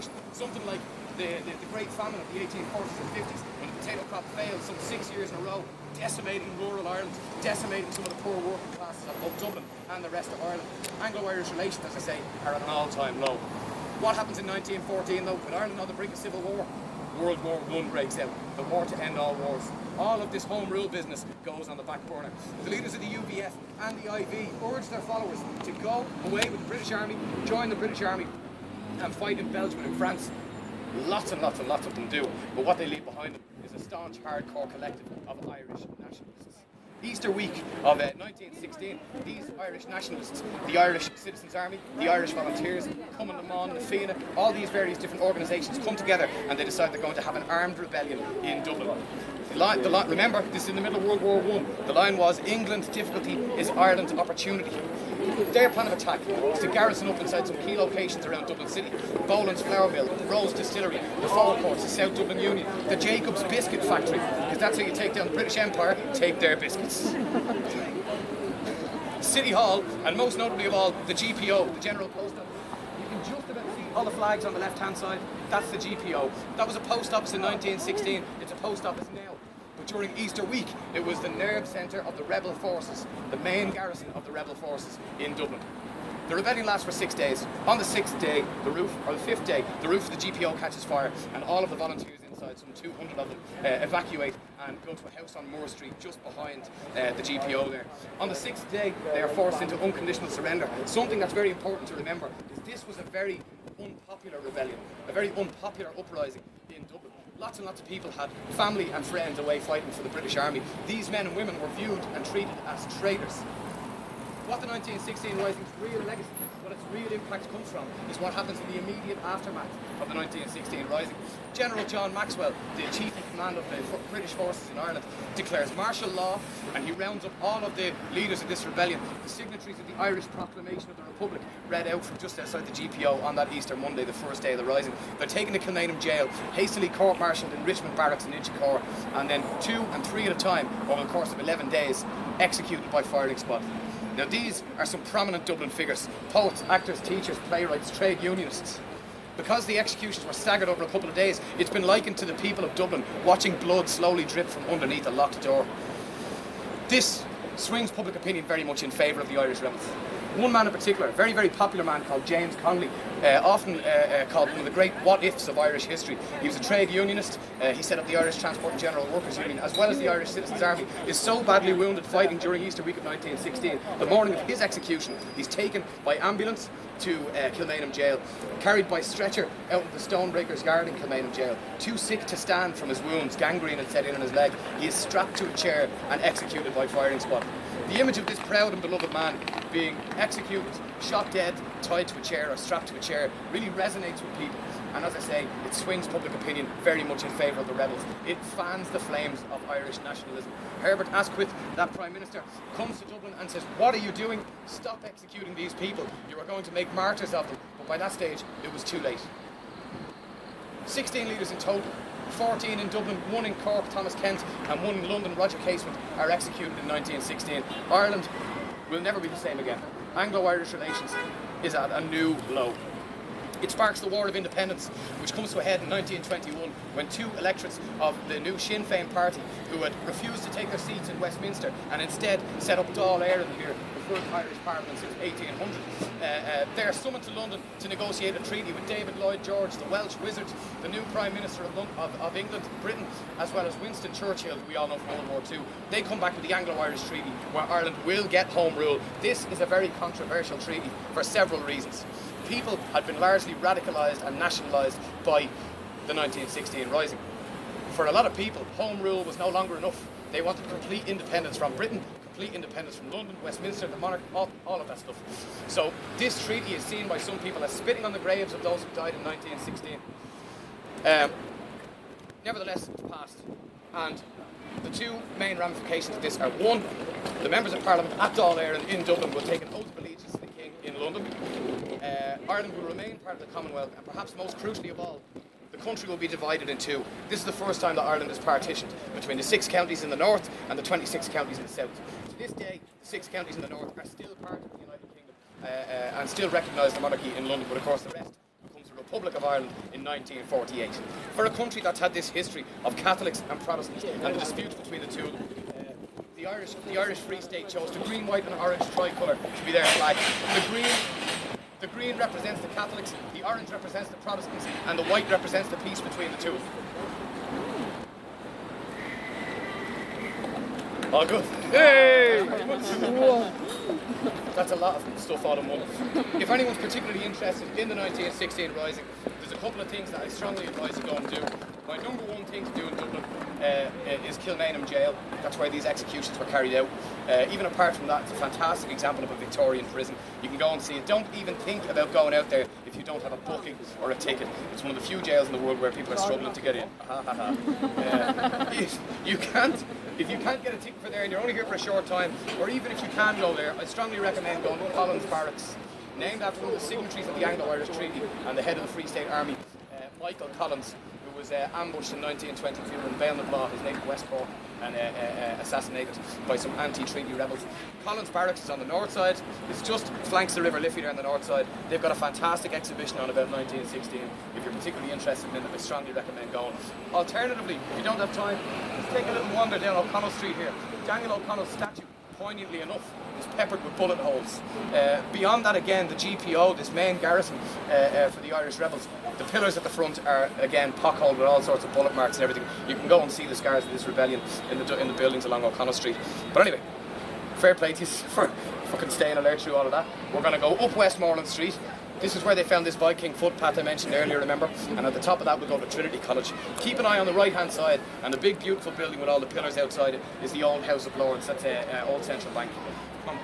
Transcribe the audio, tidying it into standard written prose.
organisation. Something like the Great Famine of the 1840s and 50s, when the potato crop failed some 6 years in a row, decimating rural Ireland, decimating some of the poor working classes of both Dublin and the rest of Ireland. Anglo-Irish relations, as I say, are at an all-time low. What happens in 1914 though, with Ireland on the brink of civil war? World War I breaks out, the war to end all wars. All of this home rule business goes on the back burner. The leaders of the UVF and the IV urge their followers to go away with the British Army, join the British Army and fight in Belgium and in France. Lots and lots and lots of them do, but what they leave behind them is a staunch, hardcore collective of Irish nationalists. Easter week of 1916, these Irish nationalists, the Irish Citizens Army, the Irish Volunteers, Cumann na mBan, the Fianna, all these various different organisations come together and they decide they're going to have an armed rebellion in Dublin. Remember, this is in the middle of World War I. The line was, England's difficulty is Ireland's opportunity. Their plan of attack is to garrison up inside some key locations around Dublin City. Boland's Flour Mill, Rose Distillery, the Forecourts, the South Dublin Union, the Jacobs Biscuit Factory, because that's how you take down the British Empire, take their biscuits. City Hall, and most notably of all, the GPO, the General Post Office. You can just about see all the flags on the left-hand side. That's the GPO. That was a post office in 1916. It's a post office now. But during Easter week, it was the nerve centre of the rebel forces, the main garrison of the rebel forces in Dublin. The rebellion lasts for 6 days. On the 6th day, the fifth day, the roof of the GPO catches fire and all of the volunteers inside, some 200 of them, evacuate and go to a house on Moore Street just behind the GPO there. On the 6th day, they are forced into unconditional surrender. Something that's very important to remember is this was a very unpopular rebellion, a very unpopular uprising in Dublin. Lots and lots of people had family and friends away fighting for the British Army. These men and women were viewed and treated as traitors. What the 1916 Rising's real legacy, what its real impact comes from, is what happens in the immediate aftermath of the 1916 Rising. General John Maxwell, the chief in command of the British forces in Ireland, declares martial law, and he rounds up all of the leaders of this rebellion, the signatories of the Irish Proclamation of the Republic, read out from just outside the GPO on that Easter Monday, the first day of the Rising. They're taken to Kilmainham Jail, hastily court-martialed in Richmond Barracks in Inchicore, and then 2 and 3 at a time, over the course of 11 days, executed by firing squad. Now these are some prominent Dublin figures: poets, actors, teachers, playwrights, trade unionists. Because the executions were staggered over a couple of days, it's been likened to the people of Dublin watching blood slowly drip from underneath a locked door. This swings public opinion very much in favour of the Irish rebels. One man in particular, a very, very popular man called James Connolly, often called one of the great what-ifs of Irish history. He was a trade unionist, he set up the Irish Transport and General Workers Union, as well as the Irish Citizens Army, is so badly wounded fighting during Easter week of 1916. The morning of his execution, he's taken by ambulance to Kilmainham Jail, carried by stretcher out of the Stonebreakers Yard in Kilmainham Jail. Too sick to stand from his wounds, gangrene had set in on his leg, he is strapped to a chair and executed by firing squad. The image of this proud and beloved man being executed, shot dead, tied to a chair or strapped to a chair really resonates with people. And as I say, it swings public opinion very much in favour of the rebels. It fans the flames of Irish nationalism. Herbert Asquith, that Prime Minister, comes to Dublin and says, "What are you doing? Stop executing these people. You are going to make martyrs of them." But by that stage, it was too late. 16 leaders in total. 14 in Dublin, 1 in Cork, Thomas Kent, and 1 in London, Roger Casement, are executed in 1916. Ireland will never be the same again. Anglo-Irish relations is at a new low. It sparks the War of Independence, which comes to a head in 1921 when 2 electorates of the new Sinn Féin party, who had refused to take their seats in Westminster and instead set up Dáil Éireann here, the first Irish Parliament since 1800. They're summoned to London to negotiate a treaty with David Lloyd George, the Welsh wizard, the new Prime Minister of England, Britain, as well as Winston Churchill, who we all know from World War II. They come back with the Anglo-Irish Treaty, where Ireland will get home rule. This is a very controversial treaty for several reasons. People had been largely radicalised and nationalised by the 1916 Rising. For a lot of people, home rule was no longer enough. They wanted complete independence from Britain, complete independence from London, Westminster, the monarch, all of that stuff. So this treaty is seen by some people as spitting on the graves of those who died in 1916. Nevertheless, it's passed. And the 2 main ramifications of this are: 1, the members of Parliament at Dáil Éireann in Dublin will take an oath of allegiance to the King in London. Ireland will remain part of the Commonwealth, and perhaps most crucially of all, the country will be divided in 2. This is the first time that Ireland is partitioned between the 6 counties in the north and the 26 counties in the south. To this day, the 6 counties in the north are still part of the United Kingdom and still recognise the monarchy in London, but of course the rest becomes a Republic of Ireland in 1948. For a country that's had this history of Catholics and Protestants and the disputes between the two of them, the Irish Free State chose the green, white and orange tricolour to be their flag. The green represents the Catholics, the orange represents the Protestants, and the white represents the peace between the two. All good. Hey! That's a lot of stuff all in one. If anyone's particularly interested in the 1916 Rising, there's a couple of things that I strongly advise you go and do. My number one thing to do in Dublin is Kilmainham Jail. That's where these executions were carried out. Even apart from that, it's a fantastic example of a Victorian prison. You can go and see it. Don't even think about going out there if you don't have a booking or a ticket. It's one of the few jails in the world where people are struggling to get in. If you can't get a ticket for there and you're only here for a short time, or even if you can go there, I strongly recommend going to Collins Barracks, named after one of the signatories of the Anglo-Irish Treaty and the head of the Free State Army, Michael Collins, who was ambushed in 1922 in Ballinablaw, his native West Cork, and assassinated by some anti-treaty rebels. Collins Barracks is on the north side. It's just flanks the River Liffey there on the north side. They've got a fantastic exhibition on about 1916. If you're particularly interested in it, I strongly recommend going. Alternatively, if you don't have time, just take a little wander down O'Connell Street here. Daniel O'Connell's statue, poignantly enough, is peppered with bullet holes. Beyond that, again, the GPO, this main garrison for the Irish rebels, the pillars at the front are again pockholed with all sorts of bullet marks and everything. You can go and see the scars of this rebellion in the buildings along O'Connell Street. But anyway, fair play to you for fucking staying alert through all of that. We're going to go up Westmoreland Street. This is where they found this Viking footpath I mentioned earlier, remember? And at the top of that we'll go to Trinity College. Keep an eye on the right hand side, and the big beautiful building with all the pillars outside it is the old House of Lords. That's Old Central Bank. Come.